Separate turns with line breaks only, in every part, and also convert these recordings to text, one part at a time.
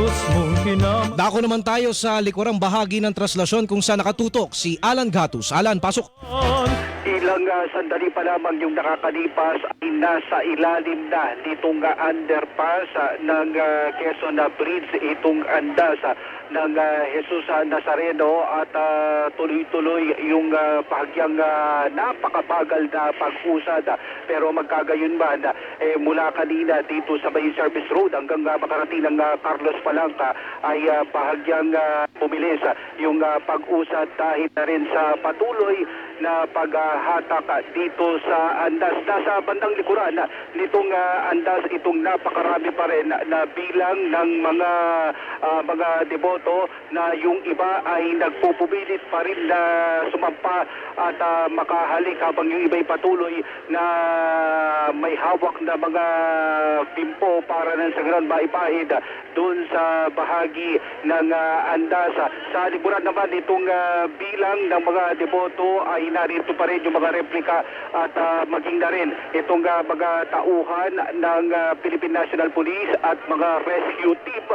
Diyos mong hinamang.
Dako naman tayo sa likurang bahagi ng traslasyon kung saan nakatutok si Alan Gatus. Alan, pasok.
Ilang sandali pa lamang yung nakakalipas ay nasa ilalim na nitong underpass ng Quezon Bridge, itong andas ng Jesus Nazareno at tuloy-tuloy yung bahagyang napakabagal na pag-usad. Pero magkagayunman, mula kanina dito sa may service road hanggang makarating ng Carlos Palanca ay bahagyang bumilis yung pag-usad dahil na rin sa patuloy na paghahatak dito sa andas. Nasa bandang likuran nitong andas, itong napakarami pa rin na bilang ng mga deboto na yung iba ay nagpupumilit pa rin na sumampa at makahalik habang yung iba'y patuloy na may hawak na mga bimpo para nang sa ganun maipahid doon sa bahagi ng andas. Sa likuran naman itong bilang ng mga deboto ay narito pa rin yung mga replika at maging na rin itong mga tauhan ng Philippine National Police at mga rescue team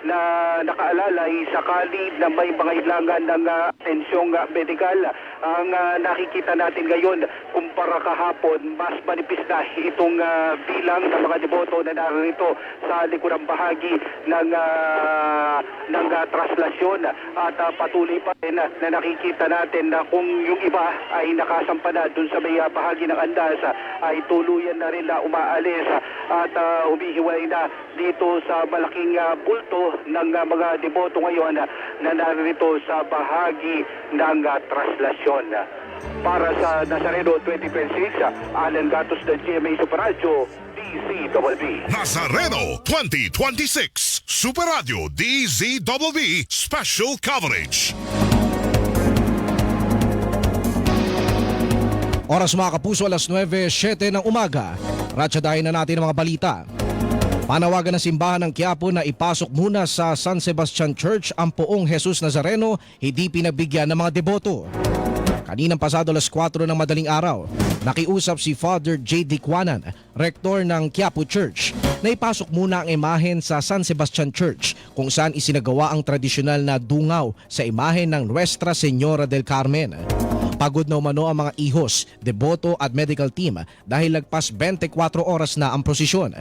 na nakaalalay sakali na may mga ilangan ng atensyong medikal. Ang nakikita natin ngayon kumpara kahapon, mas manipis na itong bilang ng mga deboto na narito sa likurang bahagi ng traslasyon at patuloy pa rin na nakikita natin na kung yung iba ay nakasampa na dun sa may bahagi ng andas ay tuluyan na rin na umaalis at humihiwalay na dito sa malaking bulto ng mga deboto ngayon na narito sa bahagi ng traslasyon. Para sa Nazareno 2026, Alan Gatus ng GMA Super Radio, DZBB.
Nazareno 2026 Super Radio DZBB Special Coverage.
Oras mga kapuso, alas 9:07 ng umaga. Ratsadahin na natin ang mga balita. Panawagan ng simbahan ng Quiapo na ipasok muna sa San Sebastian Church ang poong Jesus Nazareno, hindi pinagbigyan ng mga deboto. Kaninang pasado alas 4 ng madaling araw, nakiusap si Father J. Diquanan, rektor ng Quiapo Church, na ipasok muna ang imahen sa San Sebastian Church kung saan isinagawa ang tradisyonal na dungaw sa imahen ng Nuestra Señora del Carmen. Pagod na umano ang mga ihos, deboto at medical team dahil lagpas 24 oras na ang prosesyon.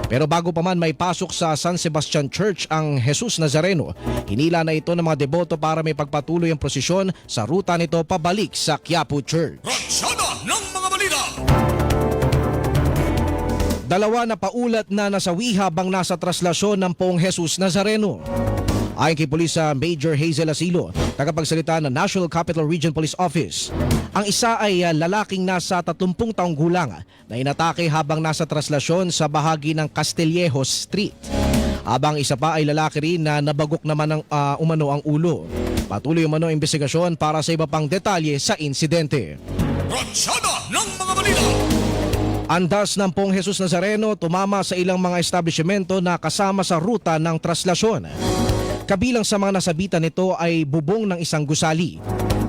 Pero bago pa man may pasok sa San Sebastian Church ang Jesus Nazareno, hinila na ito ng mga deboto para may pagpatuloy ang prosesyon sa ruta nito pabalik sa Quiapo Church.
Ratsada ng mga balita.
Dalawa na paulat na nasawi habang nasa traslasyon ng poong Jesus Nazareno. Ayon kay Police Major Hazel Asilo, tagapagsalita ng National Capital Region Police Office, ang isa ay lalaking nasa 30 taong gulang na inatake habang nasa traslasyon sa bahagi ng Castillejos Street. Habang isa pa ay lalaki rin na nabagok naman ng umano ang ulo. Patuloy umano ang investigasyon para sa iba pang detalye sa insidente.
Ratsada ng mga balita.
Andas ng poong Jesus Nazareno tumama sa ilang mga establishmento na kasama sa ruta ng traslasyon. Kabilang sa mga nasabitan nito ay bubong ng isang gusali.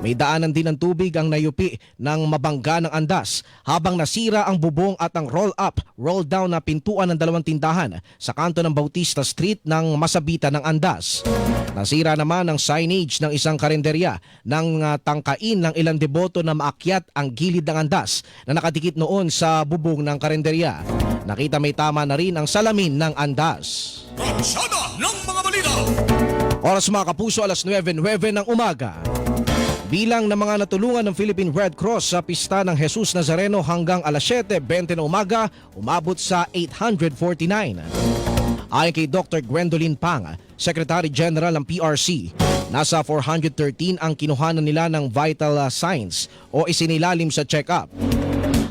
May daanan din ng tubig ang nayupi ng mabangga ng andas habang nasira ang bubong at ang roll-up, roll-down na pintuan ng dalawang tindahan sa kanto ng Bautista Street ng masabitan ng andas. Nasira naman ang signage ng isang karinderya nang tangkain ng ilang deboto na maakyat ang gilid ng andas na nakadikit noon sa bubong ng karinderya. Nakita may tama na rin ang salamin ng andas.
Ratsada ng mga balita.
Oras mga kapuso, alas 9:09 ng umaga. Bilang ng mga natulungan ng Philippine Red Cross sa pista ng Jesus Nazareno hanggang alas 7:20 ng umaga, umabot sa 849. Ayon kay Dr. Gwendolyn Pang, Secretary General ng PRC, nasa 413 ang kinuhanan nila ng vital signs o isinilalim sa check-up.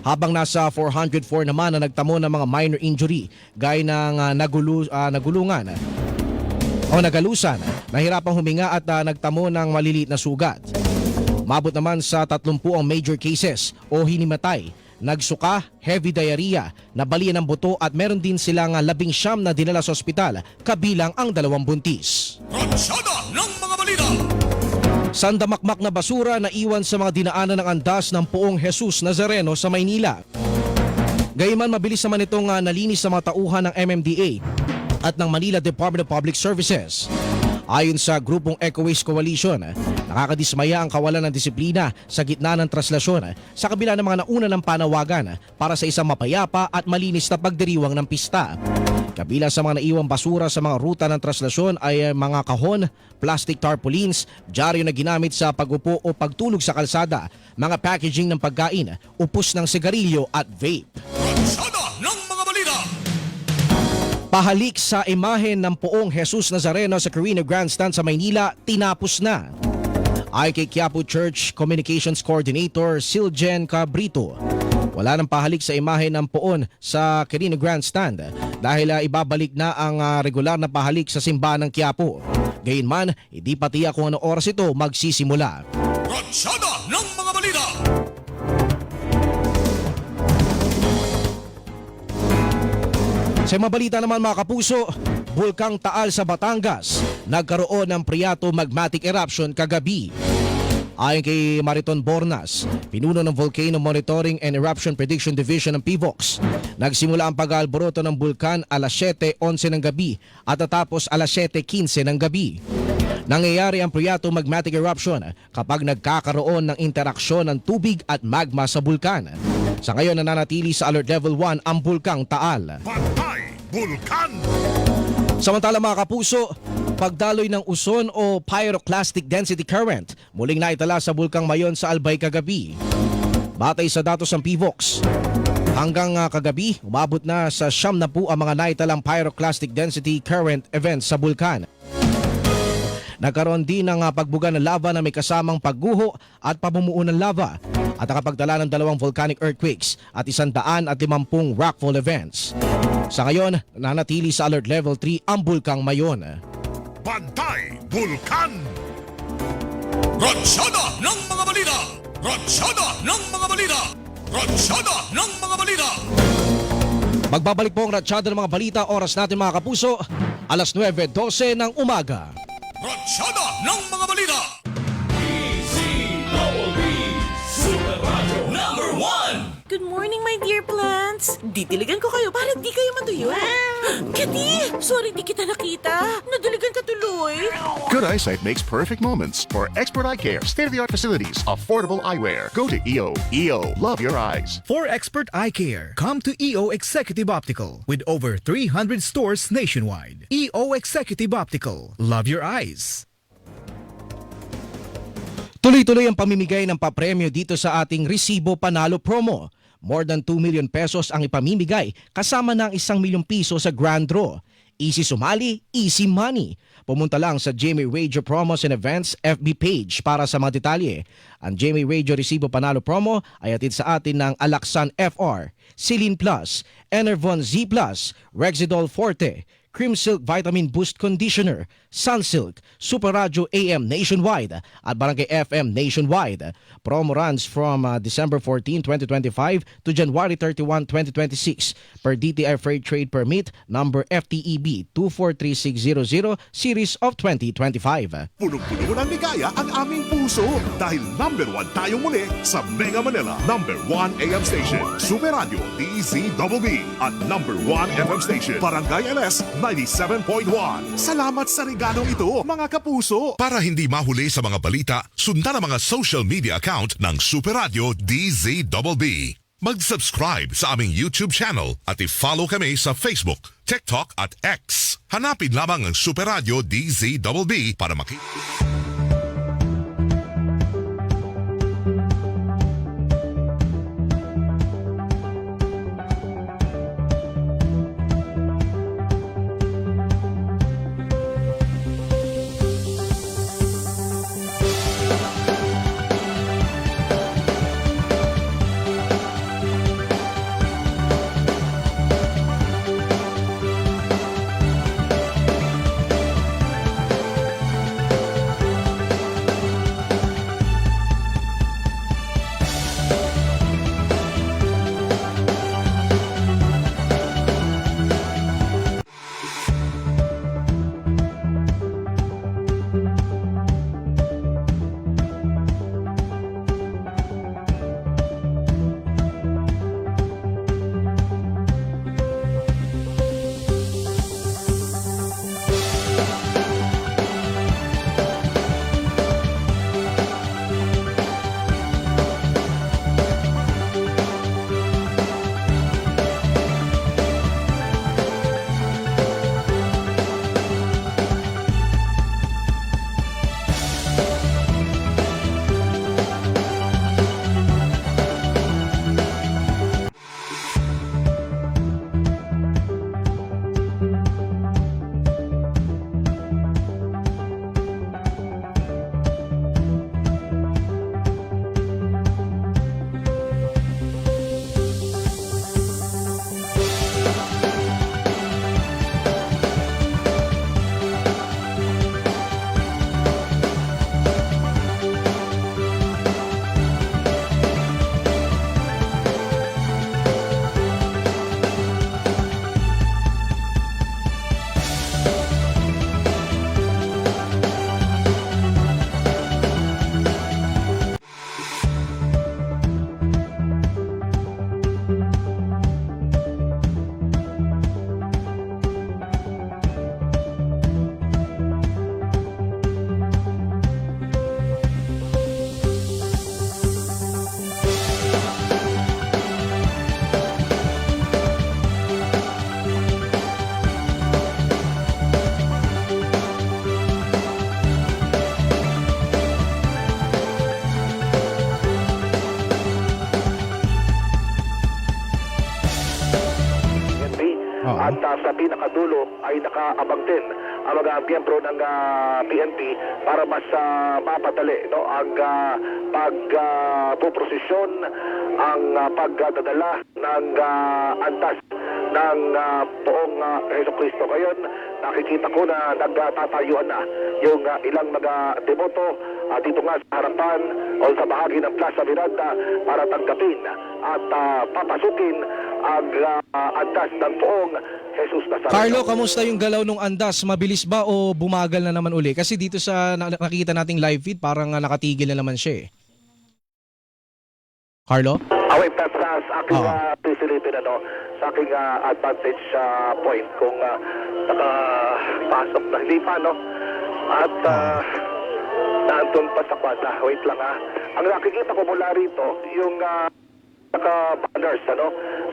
Habang nasa 404 naman na nagtamo ng mga minor injury gaya ng nagalusan, nahirapang huminga at nagtamo ng maliliit na sugat. Mabot naman sa 30 ang major cases o hinimatay, nagsuka, heavy diarrhea, nabalian ng buto at meron din silang 19 na dinala sa ospital kabilang ang 2 buntis.
Ratsada ng mga balita.
Sandamakmak na basura na iwan sa mga dinaanan ng andas ng poong Jesus Nazareno sa Maynila. Gayunman mabilis naman itong nalinis sa mga tauhan ng MMDA. at ng Manila Department of Public Services. Ayon sa grupong Eco Waste Coalition, nakakadismaya ang kawalan ng disiplina sa gitna ng traslasyon sa kabila ng mga nauna ng panawagan para sa isang mapayapa at malinis na pagdiriwang ng pista. Kabila sa mga naiwang basura sa mga ruta ng traslasyon ay mga kahon, plastic tarpaulins, dyaryo na ginamit sa pagupo o pagtulog sa kalsada, mga packaging ng pagkain, upos ng sigarilyo at vape.
Ratsada ng mga balita.
Pahalik sa imahen ng poong Jesus Nazareno sa Carino Grandstand sa Maynila, tinapos na. Ayon kay Quiapo Church Communications Coordinator Siljen Cabrito, wala nang pahalik sa imahen ng poon sa Carino Grandstand dahil ibabalik na ang regular na pahalik sa simbahan ng Quiapo. Gayunman, hindi pa tiyak kung ano oras ito magsisimula.
Ratsada ng mga balita.
Sa mga balita naman mga kapuso, Bulkang Taal sa Batangas, nagkaroon ng Priato Magmatic Eruption kagabi. Ayon kay Mariton Bornas, pinuno ng Volcano Monitoring and Eruption Prediction Division ng PIVOX, nagsimula ang pag-aalboroto ng bulkan alas 7:11 ng gabi at tatapos alas 7:15 ng gabi. Nangyayari ang Priato Magmatic Eruption kapag nagkakaroon ng interaksyon ng tubig at magma sa bulkan. Sa ngayon nananatili sa Alert Level 1 ang Bulkang Taal.
Pantay Bulkan.
Samantala mga kapuso, pagdaloy ng uson o pyroclastic density current muling naitala sa Bulkang Mayon sa Albay kagabi. Batay sa datos ng PIVOX, hanggang kagabi umabot na sa 90 ang mga naitalang pyroclastic density current events sa bulkan. Nagkaroon din ng pagbuga ng lava na may kasamang pagguho at pamumuo ng lava at nakapagdala ng 2 volcanic earthquakes at 150 rockfall events. Sa ngayon, nanatili sa Alert Level 3 ang Bulkang Mayon.
Pantay Bulkan. Ratsada ng mga balita. Ratsada ng mga balita. Ratsada ng mga balita.
Magbabalik po ang Ratsyada ng mga balita, oras natin mga kapuso, alas 9:12 ng umaga.
Ratsada ng mga balita.
Good morning, my dear plants. Didiligan ko kayo para di kayo matuyo. Kati! Sorry di kita nakita. Nadiligan ka tuloy.
Good eyesight makes perfect moments. For expert eye care, state-of-the-art facilities, affordable eyewear, go to EO. EO, love your eyes.
For expert eye care, come to EO Executive Optical with over 300 stores nationwide. EO Executive Optical, love your eyes.
Tuloy-tuloy ang pamimigay ng papremyo dito sa ating Resibo Panalo Promo. More than 2 million pesos ang ipamimigay kasama ng 1 milyong piso sa grand draw. Easy sumali, easy money. Pumunta lang sa Jamie Radio Promos and Events FB page para sa mga detalye. Ang Jamie Radio Resibo Panalo Promo ay hatid sa atin ng Alaxan FR, Silin Plus, Enervon Z Plus, Rexidol Forte, Cream Silk Vitamin Boost Conditioner, Sunsilk, Super Radio AM nationwide at Barangay FM nationwide. Promo runs from December 14, 2025 to January 31, 2026 per DTI Freight Trade Permit number FTEB 243600 series of 2025.
Punong-puno ng ligaya ang aming puso dahil number 1 tayo muli sa Mega Manila. Number 1 AM station, Super Radio DZBB at number 1 FM station, Barangay LS 97.1. Salamat sa regalong ito, mga kapuso.
Para hindi mahuli sa mga balita, sundan ang mga social media account ng Super Radio DZBB. Mag-subscribe sa aming YouTube channel at i-follow kami sa Facebook, TikTok at X. Hanapin lamang ang Super Radio DZBB para makita.
At sa pinakadulo ay nakaabang din ang mga miyembro ng PNP para mas mapadali ang pagpuprosesyon, ang pagdadala ng antas ng poong Jesucristo. Ngayon, nakikita ko na nagtatayuan na yung ilang mga deboto dito nga sa harapan o sa bahagi ng Plaza Miranda para tanggapin at papasukin ang antas ng poong Jesus Nazareno.
Carlo, kamusta yung galaw ng andas? Mabilis ba o bumagal na naman uli? Kasi dito sa nakikita nating live feed, parang nakatigil na naman siya eh. Carlo?
Wait, that's sa aking pisilipin, sa aking advantage point kung nakapasok na. Hindi pa, At nandun pa sa kwanta. Wait lang, Ang nakikita ko mula rito, yung naka-banners,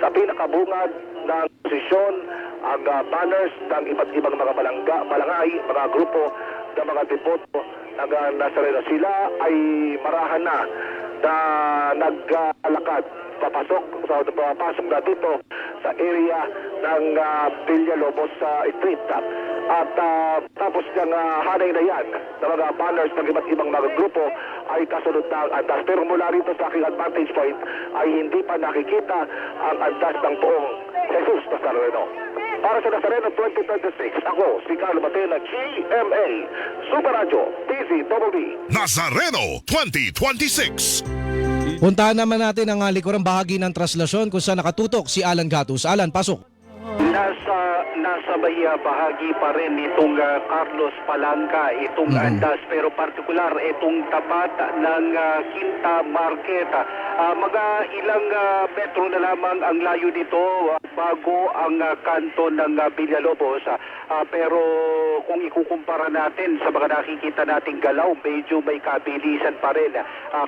sa pinakabungad ng posisyon, ang banners ng iba't ibang mga balangay, mga grupo ng mga deboto ng Nazareno. Sila ay marahan na naglalakad papasok na dito sa area ng Villalobos Street. At tapos niyang hanay na yan ng mga banners ng iba't ibang mga grupo ay kasunod na ang antas. Pero mula rito sa aking advantage point ay hindi pa nakikita ang antas ng poong Jesus Nazareno. Para sa Nazareno 2026, ako si Carlo Mateo na GMA Super Radio DZBB.
Nazareno 2026.
Puntahan naman natin ang likurang bahagi ng traslasyon kung saan nakatutok si Alan Gatus. Alan, pasok.
Nasa may bahagi pa rin itong Carlos Palanca, itong andas, pero partikular itong tapat ng Quinta Market. Mga ilang metro na lamang ang layo nito bago ang kanto ng Villalobos. Pero kung ikukumpara natin sa mga nakikita nating galaw, medyo may kabilisan pa rin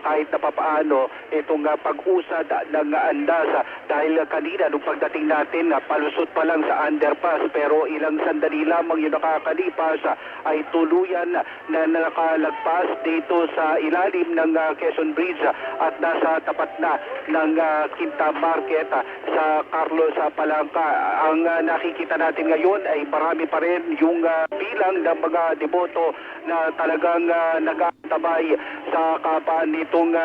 kahit na papaano itong pag-usad ng andas. Dahil kanina nung pagdating natin, palusot pa lang sa underpass, pero ilang sandali lamang yung nakakalipas ay tuluyan na nakalagpas dito sa ilalim ng Quezon Bridge at nasa tapat na ng Quinta Market sa Carlos Palanca. Ang nakikita natin ngayon ay marami pa rin yung bilang ng mga deboto na talagang nag-aantabay sa kapaan nitong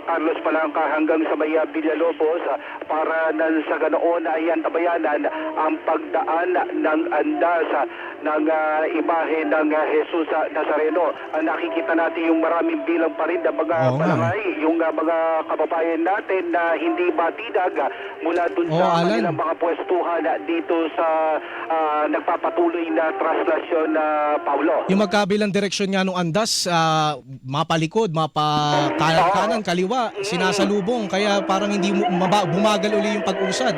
Carlos Palanca hanggang sa may Villalobos para sa ganoon ay antabayanan ang pagdaan ng andas ng imahe ng Jesus Nazareno. Nakikita natin yung maraming bilang pa rin ng mga barangay, yung mga kababayan natin na hindi batidag mula dun sa kanilang mga pwestuhan dito sa nagpapatuloy na traslasyon na Paulo.
Yung magkabilang direksyon nga nung andas, mapalikod, kanan, kaliwa, sinasalubong, kaya parang hindi bumagal uli yung pag-usad.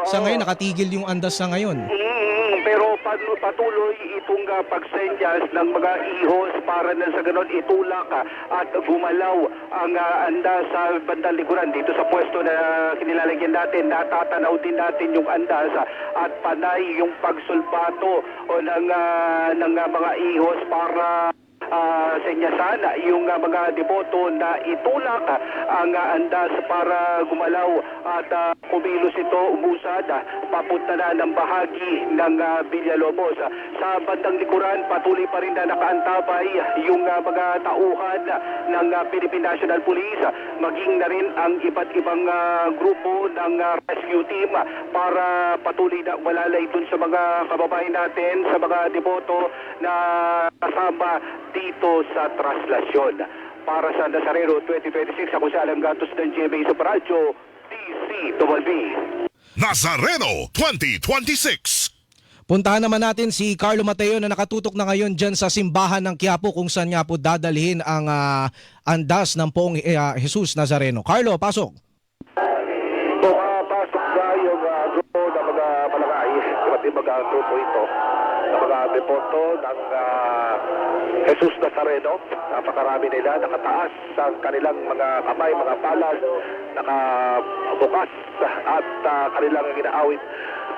Sa ngayon, nakatigil yung andas sa ngayon.
Pero patuloy itong pagsenyas ng mga ihos para na sa ganon itulak at gumalaw ang andas sa bandang likuran. Dito sa pwesto na kinilalagyan natin, natatanaw din natin yung andas at panay yung pagsulbato ng mga ihos para senyasan yung mga deboto na itulak ang andas para gumalaw at kumilos ito, umusad papunta na ng bahagi ng Villalobos. Sa bandang likuran, patuloy pa rin na nakaantabay yung mga tauhan ng Philippine National Police, maging na rin ang iba't ibang grupo ng rescue team para patuloy na malalay dun sa mga kababayan natin, sa mga deboto na kasama dito sa traslasyon. Para sa Nazareno 2026, ako si Alan Gatus ng GMA Super Radio DZBB.
Nazareno 2026.
Puntahan naman natin si Carlo Mateo na nakatutok na ngayon dyan sa simbahan ng Quiapo kung saan nga po dadalhin ang andas ng poong Jesus Nazareno. Carlo, pasok.
Pasok na yung grupo ng mga palangay, iba't ibang grupo ito, ng mga deboto ng Jesus Nazareno. Napakarami nila, nakataas ang kanilang mga kamay, mga palas, nakabukas at kanilang ginaawit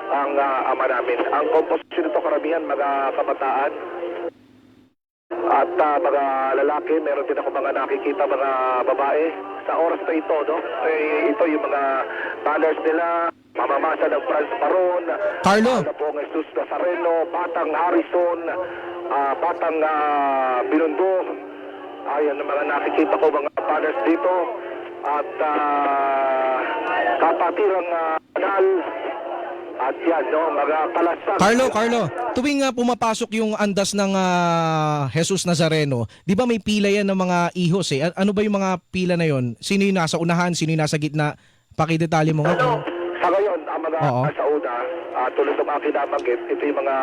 ang ama namin. Ang komposisyon nito karamihan mga kabataan at mga lalaki. Meron din ako mga nakikita mga babae sa oras na ito, ito yung mga banners nila, mamamasa ng Franz Baron,
Carlo.
na po ang Jesus Nazareno, Batang Harrison, Batang Binundo. Ayan ang mga nakikita ko mga banners dito. At Kapatirang Kanal. At yan, no, mga palasang.
Carlo, tuwing pumapasok yung andas ng Jesus Nazareno, di ba may pila yan ng mga ihos eh? Ano ba yung mga pila na yon? Sino yung nasa unahan, sino yung nasa gitna? Pakidetalye mo nga.
Sa ngayon, ang mga nasa una, tulad ng aking nabanggit, ito yung mga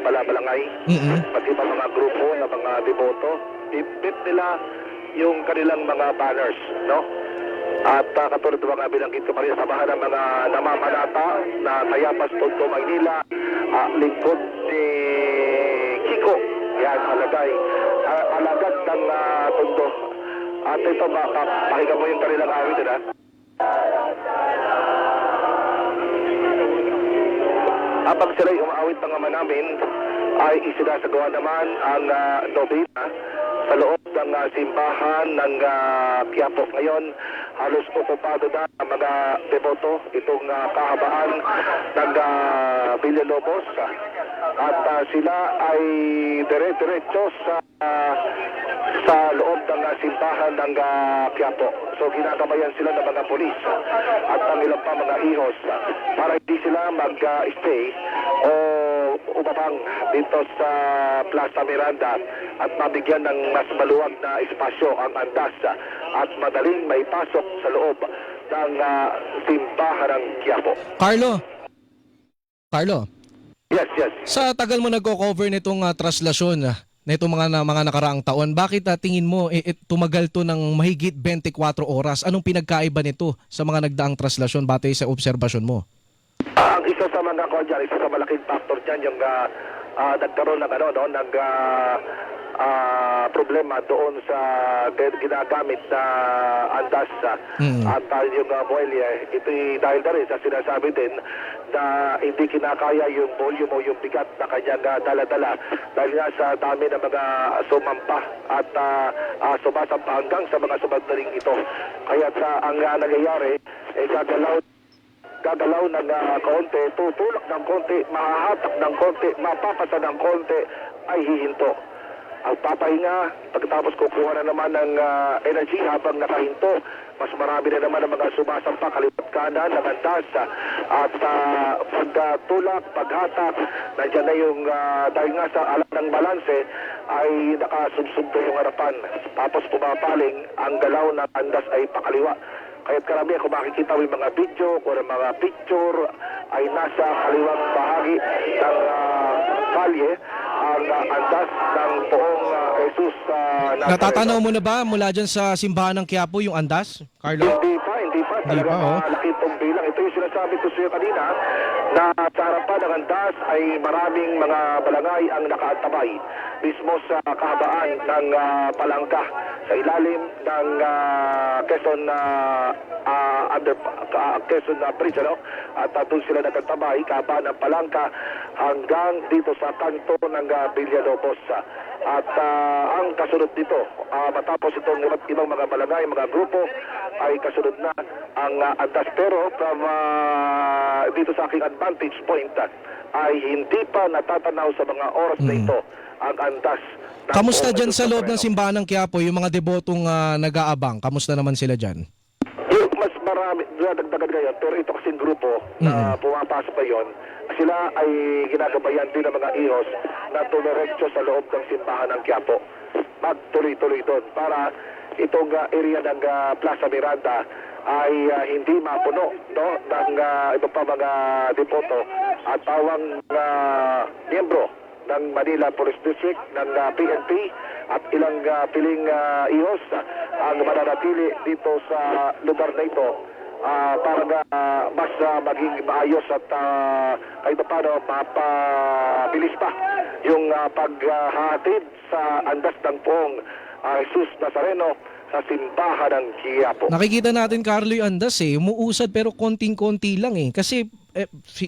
balangay, pati pa mga grupo ng mga deboto, ibit nila yung kanilang mga banners, no? At katulad ng mga binanggit ko pa rin, samahan ng mga namamanata na Tayapas, Tondo, Maynila, lingkod ni Kiko, yan, alagad ng Tondo. At ito, pakinggan mo yung kanilang awit nila. Habang sila'y umaawit ng ama namin, ay isinasagawa naman ang nobina sa loob ng simbahan ng Quiapo. Ngayon, halos okupado na ang mga deboto itong kahabaan ng Villalobos. At sila ay dire-diretso sa loob ng simbahan ng Quiapo. So ginagabayan sila ng mga polis at ang ilang pa mga ihos para hindi sila mag-stay o umabang dito sa Plaza Miranda at mabigyan ng mas maluwag na espasyo ang andas at madaling may pasok sa loob ng simbahan ng Quiapo.
Carlo.
Yes.
Sa tagal mo nagko-cover nitong traslasyon na itong mga nakaraang taon, bakit tingin mo tumagal to ng mahigit 24 oras? Anong pinagkaiba nito sa mga nagdaang traslasyon batay sa obserbasyon mo?
Ang isa sa mga isa sa malaking factor dyan yung nagkaroon ng problema doon sa ginagamit na andas at yung buwelye. Ito'y dahil na rin sa sinasabi din na hindi kinakaya yung volume o yung bigat na kanyang dala-dala dahil nga sa dami ng mga sumampa at sumasampa hanggang sa mga sumandaling ito. Kaya ang nangyayari, gagalaw ng konti, tutulak ng konti, mahahatak ng konti, mapapasa ng konti, ay hihinto. Ang papahinga, pagkatapos kukuha na naman ng energy habang nakahinto, mas marami na naman ang mga sumasampa kalipat kanan ng andas at pagtulak, paghatak, nandiyan na yung dahil nga sa alam ng balanse ay nakasubsubto yung harapan. Tapos pumapaling, ang galaw ng andas ay pakaliwa. Kaya't karamihan kung makikita mo yung mga video o mga picture ay nasa kaliwang bahagi ng kalye ang andas ng poong Jesus Nazareno.
Natatanaw mo na ba mula dyan sa simbahan ng Quiapo yung andas, Carlo?
Hindi pa. Talagang malaki itong bilang. Ito yung sinasabi ko sa iyo kanina na sa harapan ng andas ay maraming mga balangay ang nakaantabay mismo sa kahabaan ng palangka sa ilalim ng Quezon Bridge, at doon sila nagtatabay kahabaan ng palangka hanggang dito sa kanto ng Villalobos. At ang kasunod dito, matapos itong ibang mga balangay, mga grupo, ay kasunod na ang andas. Pero from dito sa aking advantage point, ay hindi pa natatanaw sa mga oras na ito ang andas.
Kamusta dyan sa loob ng simbahan ng Quiapo, yung mga debotong nag-aabang? Kamusta naman sila dyan?
Yung mas marami, dagdagan ngayon, pero ito kasing grupo na pumapasok pa yun, sila ay ginagabayan din ng mga ihos na tumiretso sa loob ng simbahan ng Quiapo. Magtuloy-tuloy doon para itong area ng Plaza Miranda ay hindi mapuno, no, ng iba pa mga depoto at tawang miyembro ng Manila Police District, ng PNP at ilang piling ihos ang mananatili dito sa lugar na ito para mas maging maayos at kahit paano mapabilis pa yung paghahatid sa andas ng poong Jesus Nazareno sa simbahan ng Quiapo.
Nakikita natin, Carlo, yung andas umuusad pero konting-konti lang kasi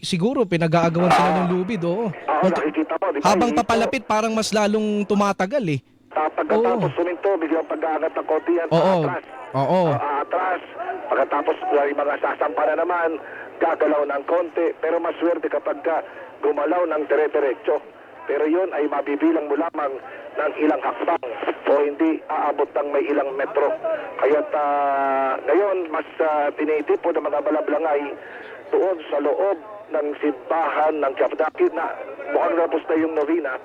siguro pinag-aagawan sila ng lubid.
Nakikita mo, di ba?
Habang papalapit parang mas lalong tumatagal
Pagkatapos suminto, biglang pag-aangat ng konti yan
Oo.
atras.
Oo.
Atras. Pagkatapos may mga sasampa na naman, gagalaw ng konti, pero maswerte kapag gumalaw ng dire-diretso. Pero yun ay mabibilang mo lamang ng ilang hakbang o hindi aabot ng may ilang metro. Kaya't ngayon, mas tinitipon ng mga balablangay doon sa loob ng simbahan ng Quiapo na mukhang tapos na yung novena.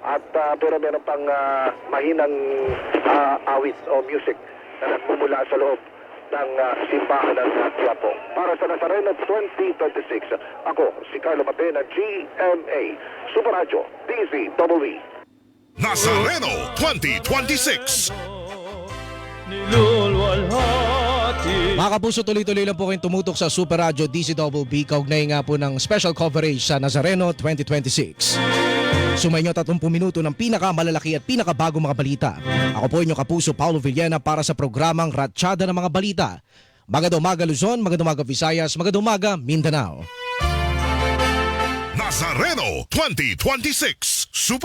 At pero meron pang mahinang awit o music na nagmumula sa loob ng simbahan ng Quiapo. Para sa Nazareno 2026, ako si Carlo Matena, GMA, Super Radio, DZBB.
Nazareno 2026.
Mga kapuso, tuloy-tuloy lang po kayong tumutok sa Super Radio DZBB, kaugnay nga po ng special coverage sa Nazareno 2026. Sumainyo 30 minuto ng pinakamalalaki at pinakabagong mga balita. Ako po inyong kapuso, Paulo Villena, para sa programang Ratsyada ng mga Balita. Magandang umaga Luzon, magandang umaga Visayas, magandang umaga Mindanao.
Nazareno 2026. Super